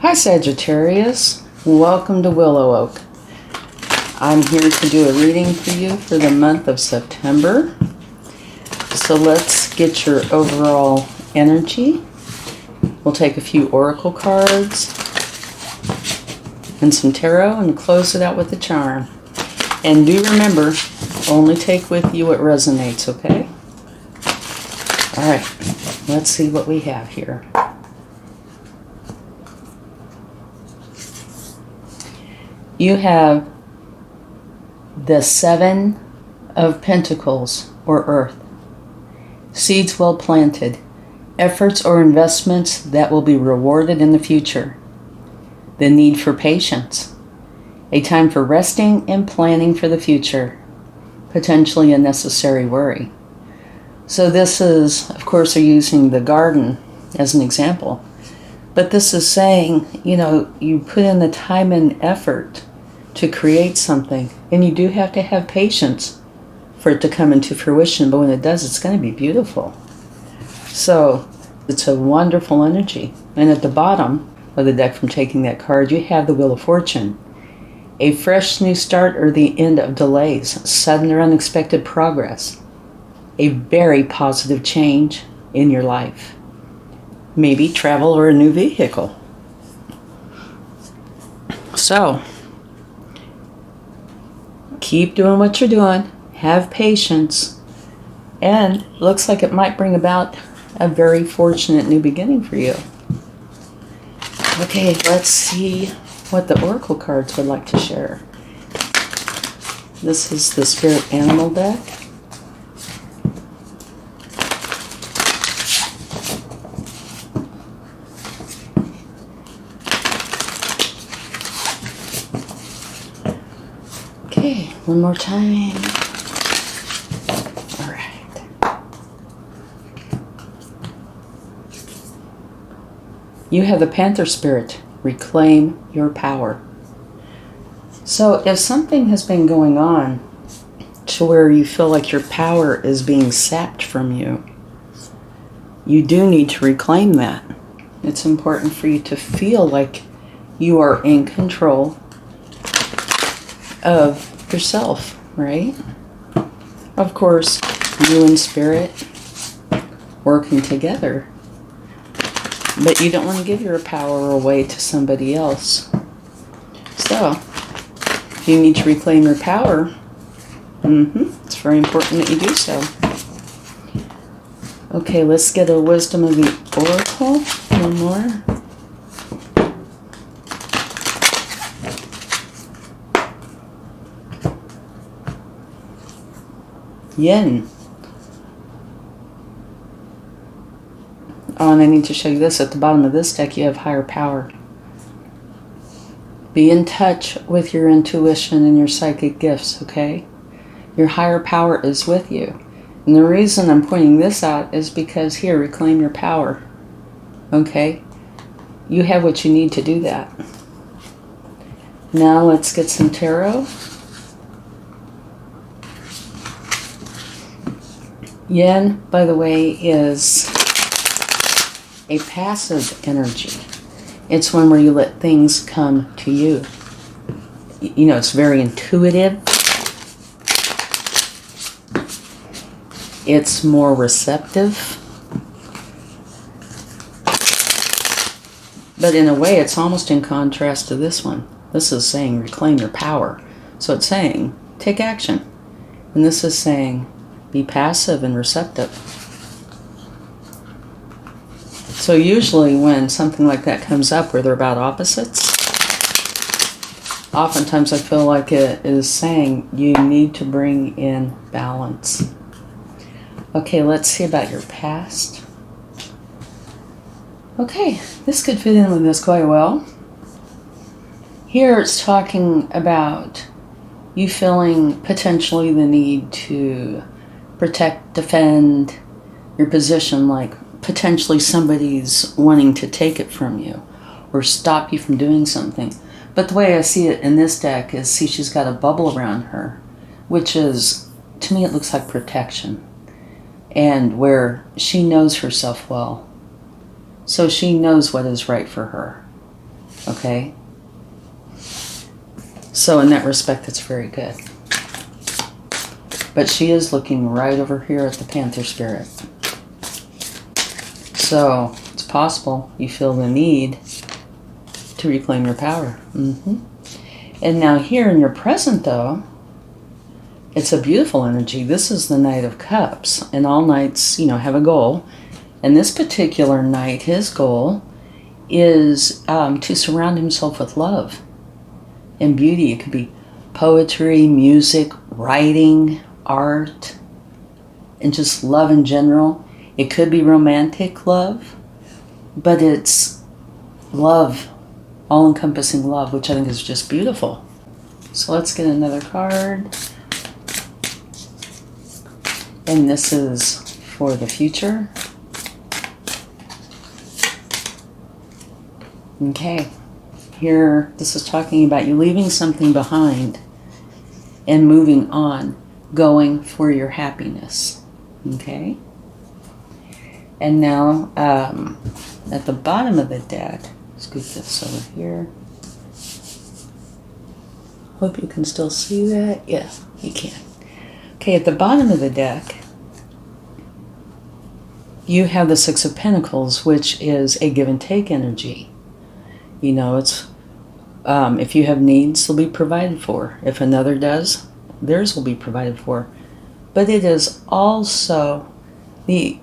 Hi Sagittarius, welcome to WillowOAK. I'm here to do a reading for you for the month of September. So let's get your overall energy. We'll take a few oracle cards and some tarot and close it out with a charm. And do remember, only take with you what resonates, okay? Alright, let's see what we have here. You have the Seven of Pentacles, or Earth. Seeds well planted. Efforts or investments that will be rewarded in the future. The need for patience. A time for resting and planning for the future. Potentially a necessary worry. So this is, of course, they're using the garden as an example. But this is saying, you put in the time and effort to create something, and you do have to have patience for it to come into fruition, but when it does, it's going to be beautiful. So it's a wonderful energy. And at the bottom of the deck, from taking that card, you have the Wheel of Fortune. A fresh new start or the end of delays, sudden or unexpected progress. A very positive change in your life. Maybe travel or a new vehicle. So, keep doing what you're doing. Have patience. And looks like it might bring about a very fortunate new beginning for you. Okay, let's see what the oracle cards would like to share. This is the Spirit Animal deck. Okay, one more time. All right. You have the Panther Spirit. Reclaim your power. So if something has been going on to where you feel like your power is being sapped from you, you do need to reclaim that. It's important for you to feel like you are in control of yourself, right? Of course, you and Spirit working together. But you don't want to give your power away to somebody else. So, if you need to reclaim your power, it's very important that you do so. Okay, let's get a wisdom of the oracle. One more. Yin. Oh, and I need to show you this. At the bottom of this deck, you have higher power. Be in touch with your intuition and your psychic gifts, okay? Your higher power is with you. And the reason I'm pointing this out is because here, reclaim your power, okay? You have what you need to do that. Now let's get some tarot. Yin, by the way, is a passive energy. It's one where you let things come to you. It's very intuitive. It's more receptive. But in a way, it's almost in contrast to this one. This is saying reclaim your power. So it's saying take action. And this is saying be passive and receptive. So usually when something like that comes up where they're about opposites, oftentimes I feel like it is saying you need to bring in balance. Okay, let's see about your past. Okay, this could fit in with this quite well. Here it's talking about you feeling potentially the need to protect, defend your position, like potentially somebody's wanting to take it from you or stop you from doing something. But the way I see it in this deck is, see, she's got a bubble around her, which is, to me, it looks like protection. And where she knows herself well. So she knows what is right for her. Okay? So in that respect, it's very good. But she is looking right over here at the Panther Spirit. So it's possible you feel the need to reclaim your power. And now here in your present, though, it's a beautiful energy. This is the Knight of Cups. And all knights, have a goal. And this particular knight, his goal is to surround himself with love and beauty. It could be poetry, music, writing, art, and just love in general. It could be romantic love, but it's love, all-encompassing love, which I think is just beautiful. So let's get another card. And this is for the future. Okay. Here, this is talking about you leaving something behind and moving on, going for your happiness. Okay? And now, at the bottom of the deck, scoot this over here. Hope you can still see that. Yeah, you can. Okay, at the bottom of the deck, you have the Six of Pentacles, which is a give and take energy. It's if you have needs, they'll be provided for. If another does, theirs will be provided for. But it is also the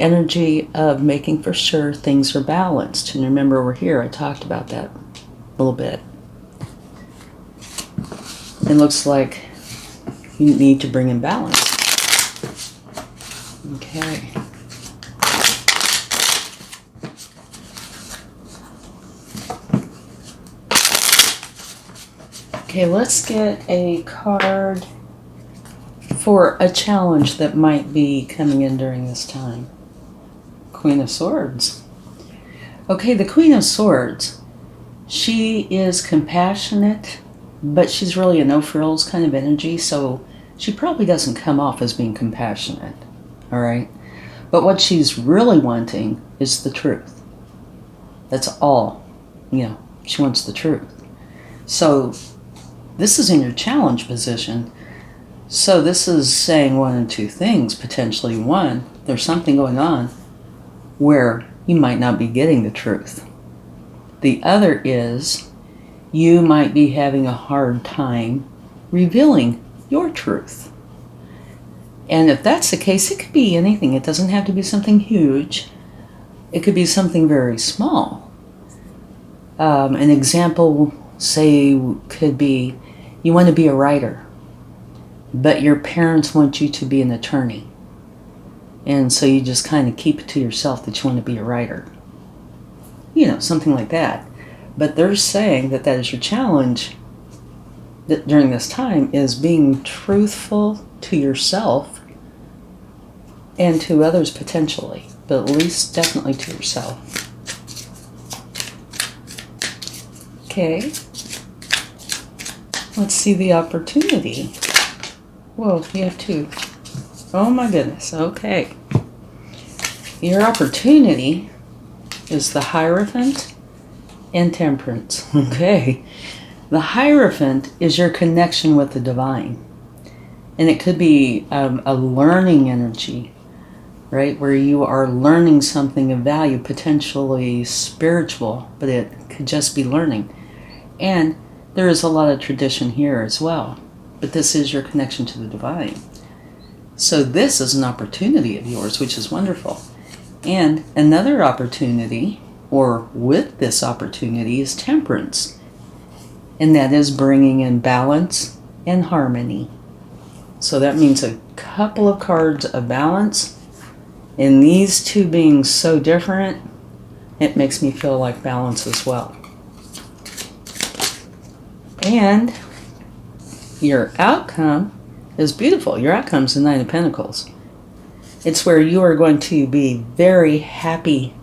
energy of making for sure things are balanced. And remember, we're here. I talked about that a little bit. It looks like you need to bring in balance. Okay. Okay, let's get a card for a challenge that might be coming in during this time. Queen of Swords. Okay, the Queen of Swords, she is compassionate, but she's really a no-frills kind of energy, so she probably doesn't come off as being compassionate, all right? But what she's really wanting is the truth. That's all. She wants the truth. So this is in your challenge position. So this is saying one of two things, potentially. One, there's something going on where you might not be getting the truth. The other is you might be having a hard time revealing your truth. And if that's the case, it could be anything. It doesn't have to be something huge. It could be something very small. An example, say, could be you want to be a writer, but your parents want you to be an attorney. And so you just kind of keep it to yourself that you want to be a writer. Something like that. But they're saying that is your challenge that during this time is being truthful to yourself and to others potentially, but at least definitely to yourself. Okay. Let's see the opportunity. Whoa, you have two. Oh my goodness, okay. Your opportunity is the Hierophant and Temperance. Okay. The Hierophant is your connection with the divine. And it could be a learning energy, right? Where you are learning something of value, potentially spiritual, but it could just be learning. And there is a lot of tradition here as well. But this is your connection to the divine. So this is an opportunity of yours, which is wonderful. And another opportunity, or with this opportunity, is Temperance. And that is bringing in balance and harmony. So that means a couple of cards of balance. And these two being so different, it makes me feel like balance as well. And your outcome is beautiful. Your outcome is the Nine of Pentacles. It's where you are going to be very happy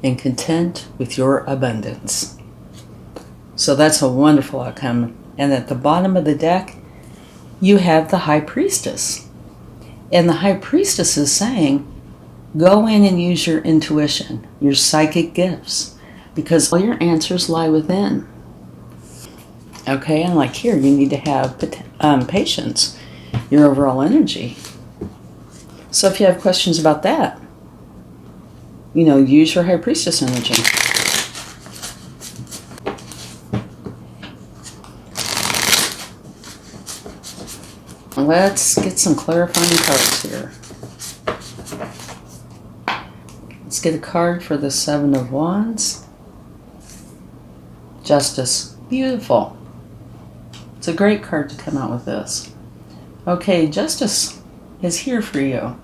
and content with your abundance. So that's a wonderful outcome. And at the bottom of the deck, you have the High Priestess. And the High Priestess is saying, go in and use your intuition, your psychic gifts. because all your answers lie within. Okay, and like here, you need to have patience, your overall energy. So if you have questions about that, use your High Priestess energy. Let's get some clarifying cards here. Let's get a card for the Seven of Wands. Justice. Beautiful. It's a great card to come out with this. Okay, Justice is here for you.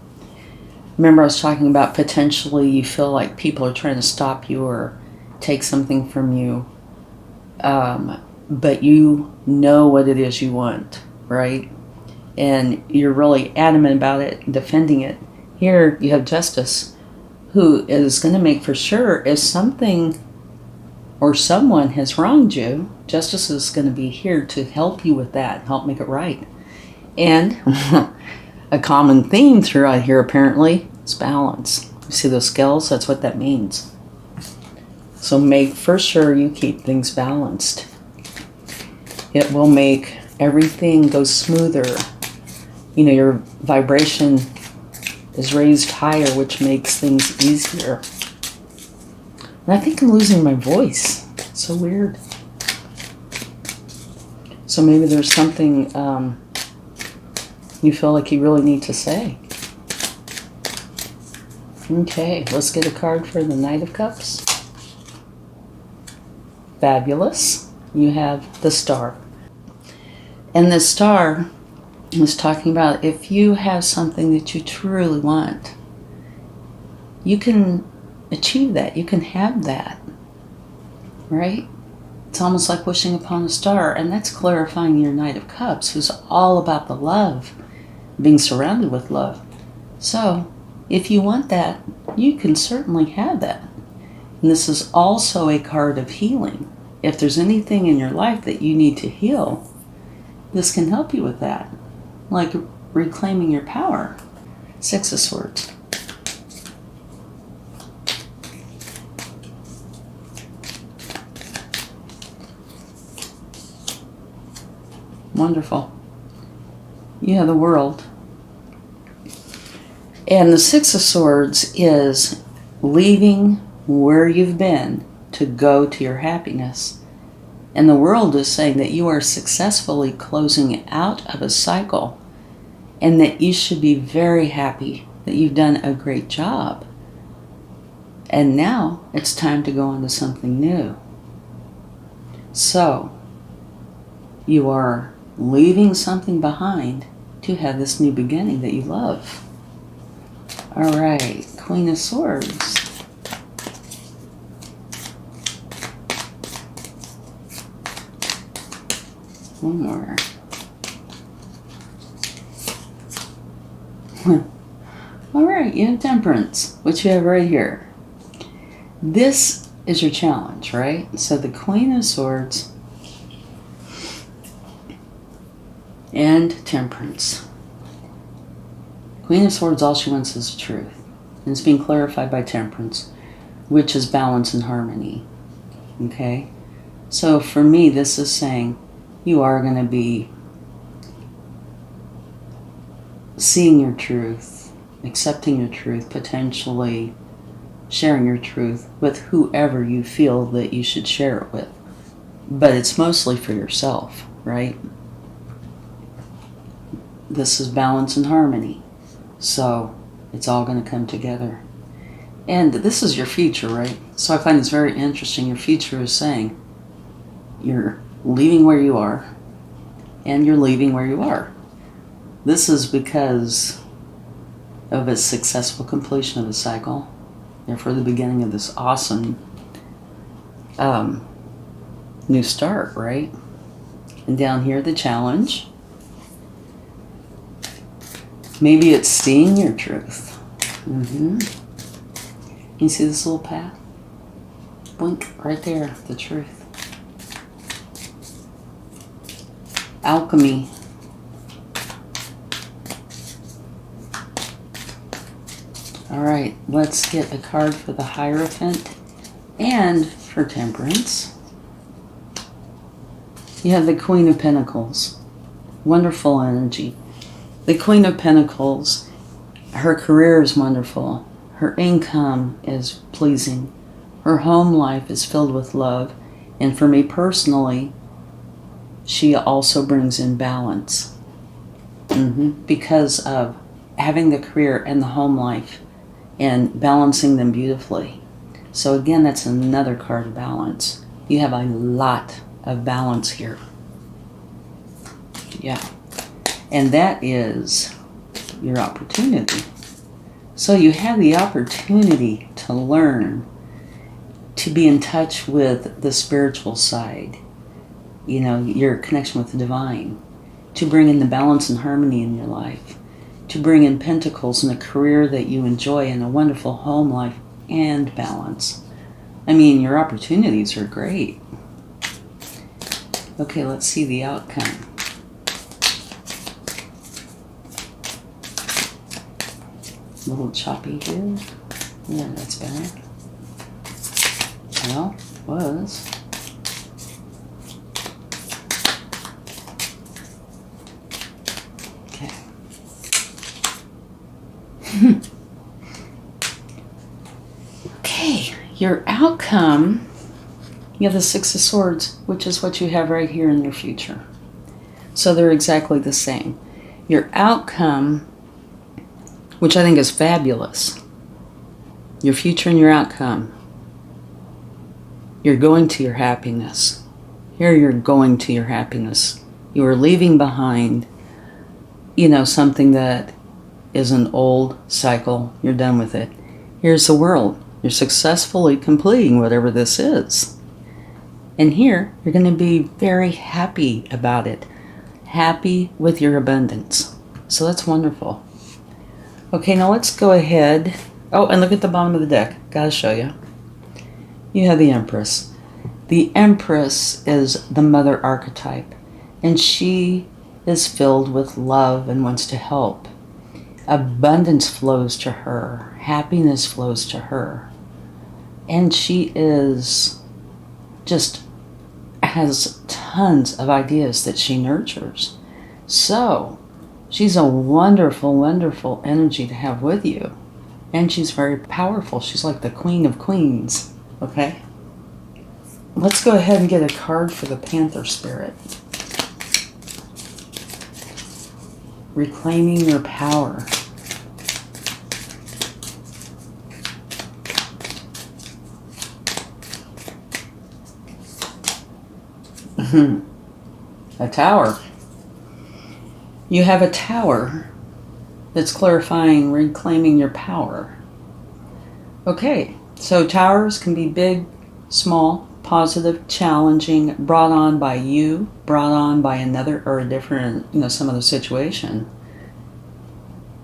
Remember I was talking about potentially you feel like people are trying to stop you or take something from you, but you know what it is you want, right? And you're really adamant about it, defending it. Here you have Justice, who is going to make for sure if something or someone has wronged you, Justice is going to be here to help you with that, help make it right. And a common theme throughout here apparently is balance. You see those scales? That's what that means. So make for sure you keep things balanced. It will make everything go smoother. Your vibration is raised higher, which makes things easier. And I think I'm losing my voice. It's so weird. So maybe there's something you feel like you really need to say. Okay, let's get a card for the Knight of Cups. Fabulous. You have the Star. And the Star is talking about if you have something that you truly want, you can achieve that. You can have that. Right? It's almost like wishing upon a star. And that's clarifying your Knight of Cups, who's all about the love, being surrounded with love. So, if you want that, you can certainly have that. And this is also a card of healing. If there's anything in your life that you need to heal, this can help you with that. Like reclaiming your power. Six of Swords. Wonderful. You have the World. And the Six of Swords is leaving where you've been to go to your happiness. And the World is saying that you are successfully closing out of a cycle and that you should be very happy that you've done a great job. And now it's time to go on to something new. So you are leaving something behind to have this new beginning that you love. All right, Queen of Swords. One more. All right, you have Temperance, which you have right here. This is your challenge, right? So the Queen of Swords and Temperance. Queen of Swords, all she wants is the truth. And it's being clarified by Temperance, which is balance and harmony. Okay? So for me, this is saying you are going to be seeing your truth, accepting your truth, potentially sharing your truth with whoever you feel that you should share it with. But it's mostly for yourself, right? This is balance and harmony. So it's all going to come together. And this is your future, right? So I find this very interesting. Your future is saying you're leaving where you are and you're leaving where you are. This is because of a successful completion of the cycle. Therefore, the beginning of this awesome new start, right? And down here, the challenge. Maybe it's seeing your truth. You see this little path? Blink, right there, the truth. Alchemy. All right, let's get a card for the Hierophant And for Temperance, you have the Queen of Pentacles. Wonderful energy. The Queen of Pentacles, her career is wonderful. Her income is pleasing. Her home life is filled with love. And for me personally, she also brings in balance. Because of having the career and the home life and balancing them beautifully. So again, that's another card of balance. You have a lot of balance here. Yeah. And that is your opportunity. So you have the opportunity to learn, to be in touch with the spiritual side, you know, your connection with the divine, to bring in the balance and harmony in your life, to bring in pentacles and a career that you enjoy and a wonderful home life and balance. I mean, your opportunities are great. Okay, let's see the outcome. A little choppy here. Yeah, that's better. Well, was. Okay. Okay, your outcome, you have the Six of Swords, which is what you have right here in your future. So they're exactly the same. Your outcome, which I think is fabulous. Your future and your outcome. You're going to your happiness. Here you're going to your happiness. You are leaving behind, you know, something that is an old cycle. You're done with it. Here's the world. You're successfully completing whatever this is. And here, you're going to be very happy about it. Happy with your abundance. So that's wonderful. Okay, now let's go ahead. Oh, and look at the bottom of the deck. Gotta show you. You have the Empress. The Empress is the mother archetype, and she is filled with love and wants to help. Abundance flows to her. Happiness flows to her. And she is just has tons of ideas that she nurtures. So she's a wonderful, wonderful energy to have with you. And she's very powerful. She's like the Queen of Queens. Okay? Let's go ahead and get a card for the Panther Spirit. Reclaiming your power. A tower. You have a tower that's clarifying, reclaiming your power. Okay, so towers can be big, small, positive, challenging, brought on by you, brought on by another or a different, you know, some other situation.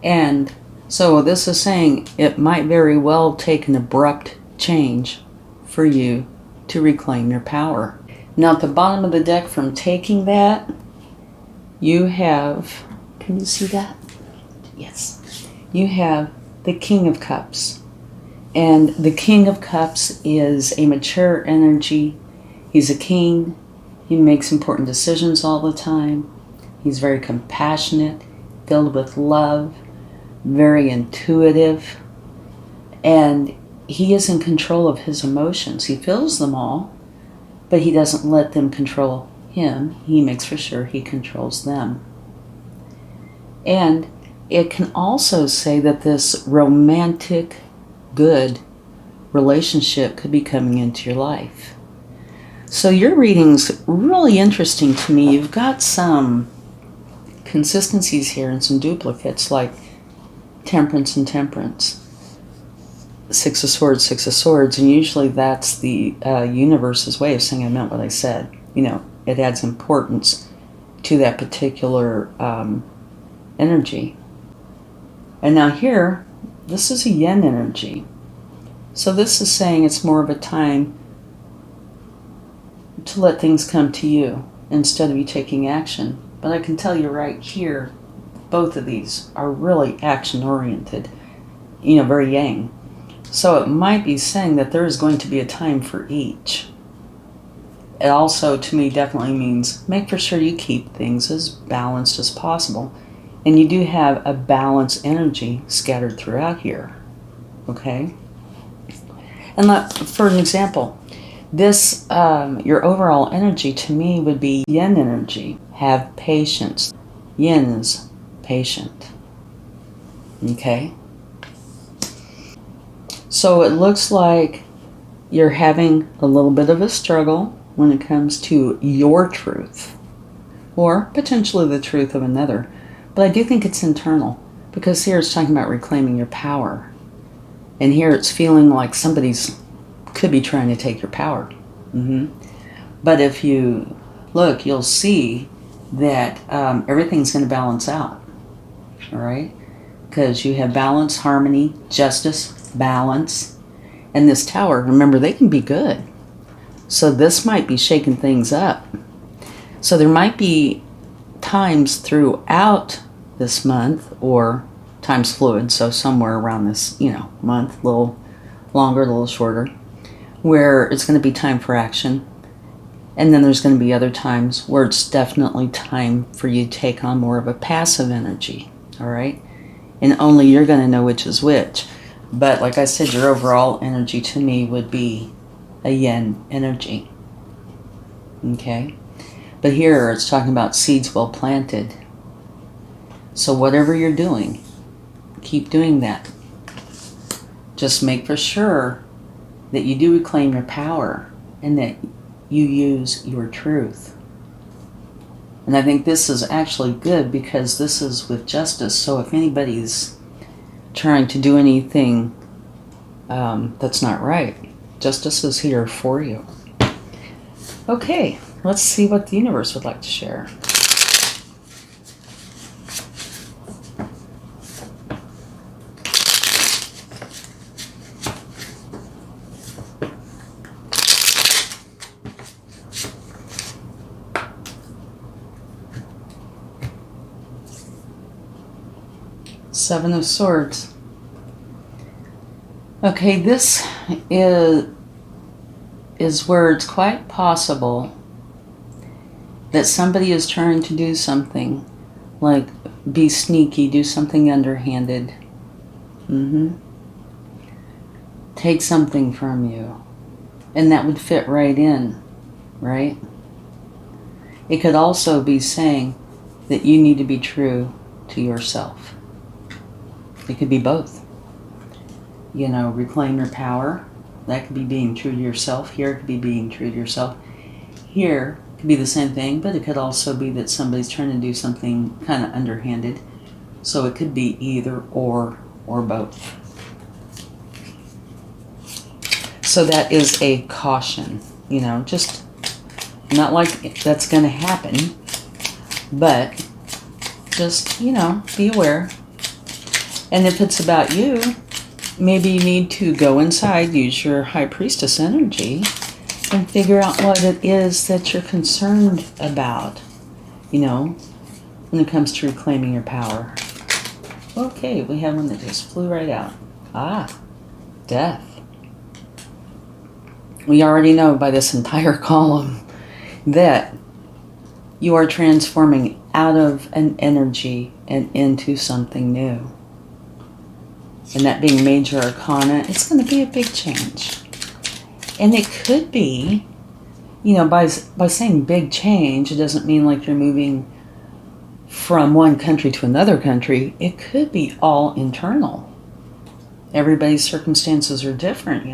And so this is saying it might very well take an abrupt change for you to reclaim your power. Now at the bottom of the deck from taking that, you have, can you see that? Yes. You have the King of Cups. And the King of Cups is a mature energy. He's a king. He makes important decisions all the time. He's very compassionate, filled with love, very intuitive. And he is in control of his emotions. He feels them all, but he doesn't let them control him. He makes for sure he controls them. And it can also say that this romantic, good relationship could be coming into your life. So your reading's really interesting to me. You've got some consistencies here and some duplicates, like Temperance and Temperance. Six of Swords, and usually that's the universe's way of saying I meant what I said. You know, it adds importance to that particular energy. And now here, this is a yen energy. So this is saying it's more of a time to let things come to you instead of you taking action. But I can tell you right here, both of these are really action-oriented, you know, very yang. So it might be saying that there is going to be a time for each. It also, to me, definitely means make for sure you keep things as balanced as possible. And you do have a balanced energy scattered throughout here. Okay? And for an example, this, your overall energy to me would be yin energy. Have patience. Yin is patient. Okay? So it looks like you're having a little bit of a struggle when it comes to your truth, or potentially the truth of another. But I do think it's internal, because here it's talking about reclaiming your power. And here it's feeling like somebody's could be trying to take your power. But if you look, you'll see that everything's going to balance out. All right? Because you have balance, harmony, justice, balance. And this Tower, remember, they can be good. So this might be shaking things up. So there might be times throughout this month, or time's fluid, so somewhere around this, month, a little longer, a little shorter, where it's going to be time for action. And then there's going to be other times where it's definitely time for you to take on more of a passive energy. All right? And only you're going to know which is which. But like I said, your overall energy to me would be a yin energy. Okay? But here it's talking about seeds well planted. So whatever you're doing, keep doing that. Just make for sure that you do reclaim your power and that you use your truth. And I think this is actually good because this is with justice. So if anybody's trying to do anything that's not right, justice is here for you. Okay, let's see what the universe would like to share. Seven of Swords. Okay, this is where it's quite possible that somebody is trying to do something, like be sneaky, do something underhanded. Take something from you. And that would fit right in, right? It could also be saying that you need to be true to yourself. It could be both. Reclaim your power. That could be being true to yourself. Here it could be being true to yourself. Here it could be the same thing, but it could also be that somebody's trying to do something kind of underhanded. So it could be either or both. So that is a caution. Just not like that's going to happen, but just, be aware. And if it's about you, maybe you need to go inside, use your High Priestess energy, and figure out what it is that you're concerned about, when it comes to reclaiming your power. Okay, we have one that just flew right out. Death. We already know by this entire column that you are transforming out of an energy and into something new. And that being Major Arcana, it's going to be a big change. And it could be, by saying big change, it doesn't mean like you're moving from one country to another country. It could be all internal. Everybody's circumstances are different,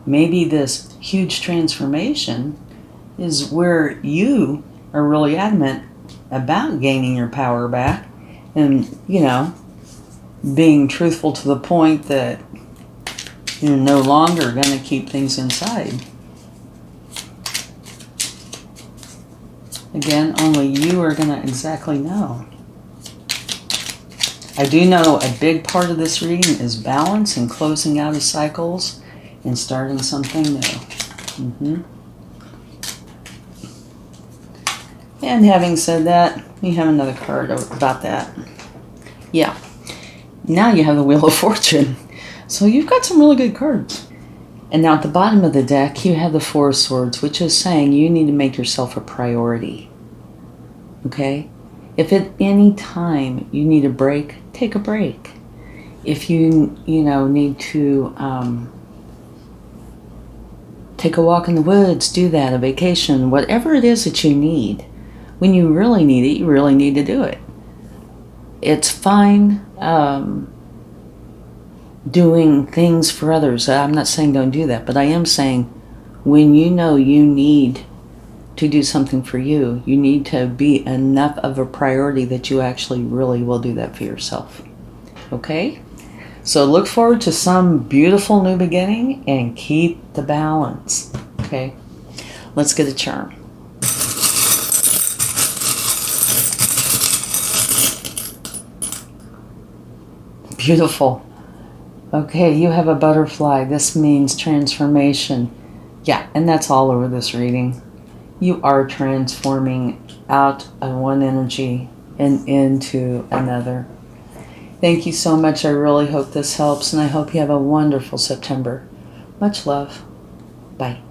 Maybe this huge transformation is where you are really adamant about gaining your power back and, being truthful to the point that you're no longer going to keep things inside. Again, only you are going to exactly know. I do know a big part of this reading is balance and closing out of cycles and starting something new. And having said that, we have another card about that. Yeah. Now you have the Wheel of Fortune. So you've got some really good cards. And now at the bottom of the deck, you have the Four of Swords, which is saying you need to make yourself a priority. Okay? If at any time you need a break, take a break. If you need to take a walk in the woods, do that, a vacation, whatever it is that you need. When you really need it, you really need to do it. It's fine doing things for others. I'm not saying don't do that, but I am saying when you know you need to do something for you, you need to be enough of a priority that you actually really will do that for yourself. Okay? So look forward to some beautiful new beginning and keep the balance. Okay? Let's get a charm. Beautiful. Okay, you have a butterfly. This means transformation. Yeah, and that's all over this reading. You are transforming out of one energy and into another. Thank you so much. I really hope this helps, and I hope you have a wonderful September. Much love. Bye.